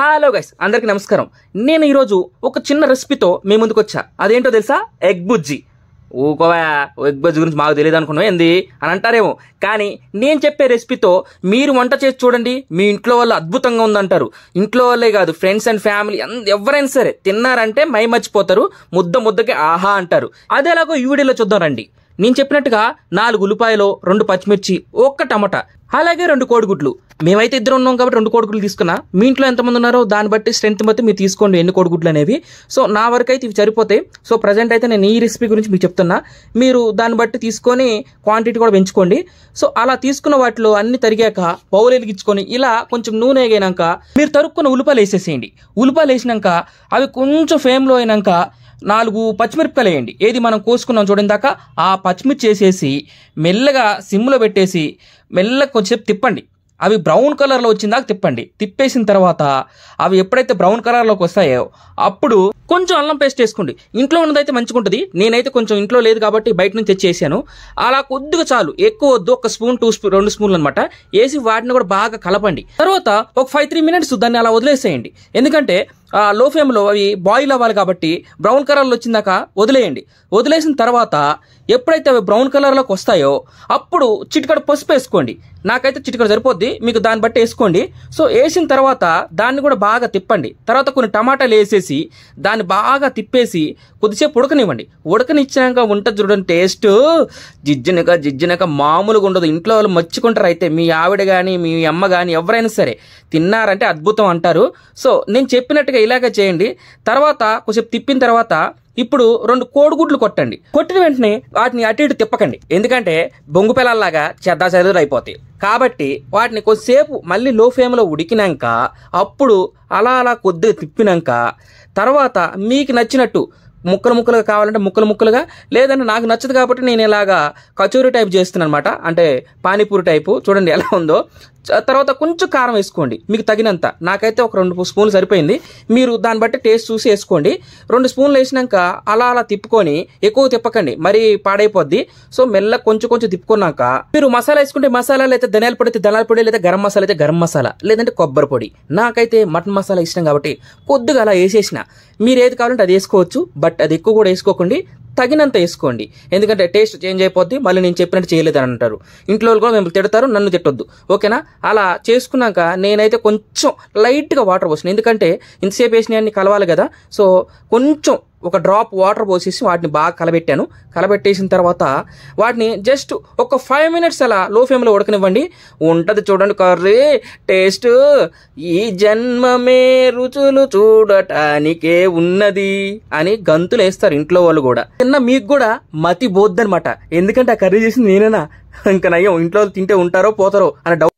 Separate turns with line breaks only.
Hello guys, అందరికీ నమస్కారం. నేను ఈరోజు ఒక చిన్న రెసిపీతో మీ ముందుకు వచ్చా. అదేంటో తెలుసా? ఎగ్ బుజ్జి. ఊకోవా, ఎగ్ బుజ్జి గురించి మాకు తెలియదు అనుకున్నాం ఏంది అని అంటారేమో, కానీ నేను చెప్పే రెసిపీతో మీరు వంట చేసి చూడండి, మీ ఇంట్లో వాళ్ళు అద్భుతంగా ఉందంటారు. ఇంట్లో వాళ్ళే కాదు, ఫ్రెండ్స్ అండ్ ఫ్యామిలీ ఎవరైనా సరే తిన్నారంటే మై మర్చిపోతారు, ముద్దకి ఆహా అంటారు. అదేలాగో ఈ వీడియోలో చూద్దాం రండి. నేను చెప్పినట్టుగా 4 ఉల్లిపాయలు, 2 పచ్చిమిర్చి, 1 టమాటా, అలాగే 2 కోడిగుడ్లు. మేమైతే ఇద్దరు ఉన్నాం కాబట్టి 2 కోడిగుడ్లు తీసుకున్నా. మీ ఇంట్లో ఎంతమంది ఉన్నారో దాన్ని బట్టి స్ట్రెంత్ బట్టి మీరు తీసుకోండి ఎన్ని కోడిగుడ్లు అనేవి. సో నా వరకు అయితే ఇవి సరిపోతాయి. సో ప్రజెంట్ అయితే నేను ఈ రెసిపీ గురించి మీకు చెప్తున్నా, మీరు దాన్ని బట్టి తీసుకొని క్వాంటిటీ కూడా పెంచుకోండి. సో అలా తీసుకున్న వాటిలో అన్ని తరిగాక బౌల్ వెలిగించుకొని ఇలా కొంచెం నూనె వేగినాక మీరు తరుక్కున్న ఉల్లిపాయలు వేసేసేయండి. ఉల్లిపాయలు వేసినాక అవి కొంచెం ఫ్లేమ్లో అయినాక 4 పచ్చిమిరపకాయలు వేయండి. ఏది మనం కోసుకున్నాం చూడండి దాకా ఆ పచ్చిమిర్చి వేసేసి మెల్లగా సిమ్లో పెట్టేసి మెల్లగా కొంచెంసేపు తిప్పండి. అవి బ్రౌన్ కలర్లో వచ్చిందాక తిప్పండి. తిప్పేసిన తర్వాత అవి ఎప్పుడైతే బ్రౌన్ కలర్లోకి వస్తాయో అప్పుడు కొంచెం అల్లం పేస్ట్ వేసుకోండి. ఇంట్లో ఉన్నదైతే మంచిగా ఉంటుంది. నేనైతే కొంచెం ఇంట్లో లేదు కాబట్టి బయట నుంచి తెచ్చేసాను. అలా కొద్దిగా చాలు, ఎక్కువ వద్దు. 1 స్పూన్ 2 స్పూన్లు అనమాట వేసి వాటిని కూడా బాగా కలపండి. తర్వాత ఒక 5-3 మినిట్స్ దాన్ని అలా వదిలేసేయండి. ఎందుకంటే లో ఫ్లేమ్లో అవి బాయిల్ అవ్వాలి కాబట్టి బ్రౌన్ కలర్లో వచ్చిందాక వదిలేయండి. వదిలేసిన తర్వాత ఎప్పుడైతే అవి బ్రౌన్ కలర్లోకి వస్తాయో అప్పుడు చిటికడ పసుపు వేసుకోండి. నాకైతే చిటికడ సరిపోద్ది, మీకు దాన్ని బట్టి వేసుకోండి. సో వేసిన తర్వాత దాన్ని కూడా బాగా తిప్పండి. తర్వాత కొన్ని టమాటాలు వేసేసి దాన్ని బాగా తిప్పేసి కొద్దిసేపు ఉడకనివ్వండి. ఉడకనిచ్చాక ఉంటుంది చూడండి, టేస్ట్ జిజ్జినక మామూలుగా ఉండదు. ఇంట్లో వాళ్ళు మర్చుకుంటారు. అయితే మీ ఆవిడ కానీ మీ అమ్మ కానీ ఎవరైనా సరే తిన్నారంటే అద్భుతం అంటారు. సో నేను చెప్పినట్టుగా ఇలాగే చేయండి. తర్వాత కొంచెం తిప్పిన తర్వాత ఇప్పుడు 2 కోడిగుడ్లు కొట్టండి. కొట్టిన వెంటనే వాటిని అటు ఇటు తిప్పకండి, ఎందుకంటే బొంగు పిల్లల్లాగా చెదాచెదురు అయిపోతాయి. కాబట్టి వాటిని కొద్దిసేపు మళ్ళీ లో ఫ్లేమ్లో ఉడికినాక అప్పుడు అలా కొద్దిగా తిప్పినాక తర్వాత మీకు నచ్చినట్టు ముక్కలుగా కావాలంటే ముక్కలుగా, లేదంటే నాకు నచ్చదు కాబట్టి నేను ఇలాగా కచోరీ టైప్ చేస్తున్నాను అనమాట. అంటే పానీపూరి టైపు. చూడండి ఎలా ఉందో. తర్వాత కొంచెం కారం వేసుకోండి మీకు తగినంత. నాకైతే ఒక 2 స్పూన్లు సరిపోయింది. మీరు దాన్ని బట్టి టేస్ట్ చూసి వేసుకోండి. 2 స్పూన్లు వేసినాక అలా తిప్పుకొని, ఎక్కువ తిప్పకండి మరీ పాడైపోద్ది. సో మెల్ల కొంచెం తిప్పుకున్నాక మీరు మసాలా వేసుకుంటే మసాలా, లేదా ధనియాల పొడి అయితే ధనియాల పొడి, లేదా గరం మసాలా అయితే గరం మసాలా, లేదంటే కొబ్బరి పొడి. నాకైతే మటన్ మసాలా ఇష్టం కాబట్టి కొద్దిగా అలా వేసేసిన. మీరు ఏది కావాలంటే అది వేసుకోవచ్చు, బట్ అది ఎక్కువ కూడా వేసుకోకండి, తగినంత వేసుకోండి. ఎందుకంటే టేస్ట్ చేంజ్ అయిపోద్ది, మళ్ళీ నేను చెప్పినట్టు చేయలేదని అంటారు. ఇంట్లో వాళ్ళు కూడా మిమ్మల్ని తిడతారు, నన్ను తిట్టొద్దు, ఓకేనా? అలా చేసుకున్నాక నేనైతే కొంచెం లైట్గా వాటర్ పోసిన, ఎందుకంటే ఇంతసేపు వేసినవన్నీ కలవాలి కదా. సో కొంచెం ఒక డ్రాప్ వాటర్ పోసేసి వాటిని బాగా కలబెట్టాను. కలబెట్టేసిన తర్వాత వాటిని జస్ట్ ఒక 5 మినిట్స్ అలా లో ఫ్లేమ్లో ఉడకనివ్వండి. ఉంటుంది చూడండి కర్రీ టేస్ట్. ఈ జన్మమే రుచులు చూడటానికే ఉన్నది అని గంతులు వేస్తారు ఇంట్లో వాళ్ళు కూడా. చిన్న మీకు కూడా మతి బోద్దనమాట, ఎందుకంటే ఆ కర్రీ చేసింది నేనేనా, ఇంకా నయ్యం ఇంట్లో తింటే ఉంటారో పోతారో అనే డౌట్